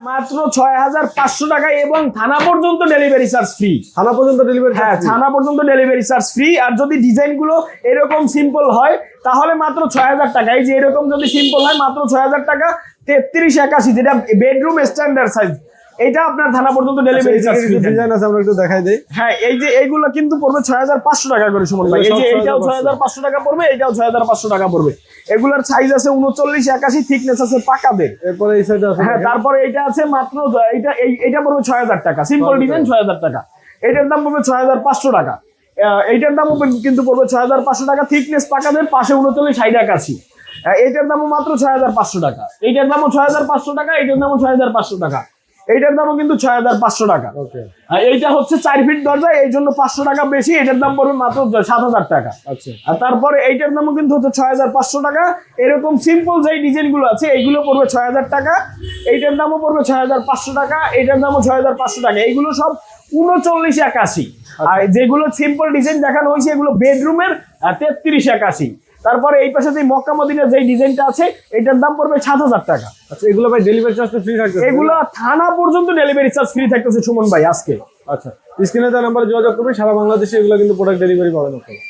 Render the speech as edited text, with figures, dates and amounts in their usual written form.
মাত্র 6500 টাকা এবং থানা পর্যন্ত ডেলিভারি চার্জ ফ্রি। থানা পর্যন্ত ডেলিভারি? হ্যাঁ, থানা পর্যন্ত ডেলিভারি চার্জ ফ্রি। আর যদি ডিজাইন গুলো এরকম সিম্পল হয় তাহলে মাত্র 6000 টাকা। এই যে এরকম যদি সিম্পল হয় মাত্র 6000 টাকা। 3381 যেটা বেডরুম স্ট্যান্ডার্ড সাইজ, এটা আপনার থানা পর্যন্ত ডেলিভারি চার্জ ফ্রি। ডিজাইন আছে, আমরা একটু দেখাই দেই। হ্যাঁ, এই যে এইগুলো কিন্তু পড়বে 6500 টাকা করে সুমন ভাই। এই যে এইটাও 6500 টাকা পড়বে, এইটাও 6500 টাকা পড়বে। এগুলার সাইজ আছে 39 81, থিকনেস আছে পাকাদের। এরপরে এই সাইডে আছে। হ্যাঁ, তারপরে এইটা আছে মাত্র এইটা পড়বে 6000 টাকা। সিম্পল ডিজাইন 6000 টাকা। এটার দাম পড়বে 6500 টাকা। এইটার দামও কিন্তু পড়বে 6500 টাকা। থিকনেস পাকাদের, পাশে 39 81। এইটার দামও মাত্র 6500 টাকা। এইটার দামও 6500 টাকা। এইটার দামও 6500 টাকা। এইটার দামও কিন্তু 6500 টাকা। এইটা হচ্ছে 4 ফিট দরজা, এই জন্য 500 টাকা বেশি। এটার দাম পড়বে মাত্র 7000 টাকা। আচ্ছা, আর তারপরে এইটার দামও কিন্তু হচ্ছে 6500 টাকা। এরকম সিম্পল যেই ডিজাইন গুলো আছে এইগুলো পড়বে 6000 টাকা। এইটার দামও পড়বে 6500 টাকা। এইটার দামও 6500 টাকা। এইগুলো সব 39 81। আর যেগুলো সিম্পল ডিজাইন দেখানো হয়েছে এগুলো বেডরুমের 33 81। তারপরে এই পাশে যে মক্কা মদিনার যে ডিজাইনটা আছে এটার দাম পড়বে 7000 টাকা। আচ্ছা, এগুলো ভাই ডেলিভারি চার্জ ফ্রি থাকবে? এগুলো থানা পর্যন্ত ডেলিভারি চার্জ ফ্রি থাকতেছে সুমন ভাই আজকে। আচ্ছা, স্ক্রিনে দেওয়া নাম্বারে যোগাযোগ করবেন, সারা বাংলাদেশে এগুলো কিন্তু প্রোডাক্ট ডেলিভারি পাবেন আপনারা।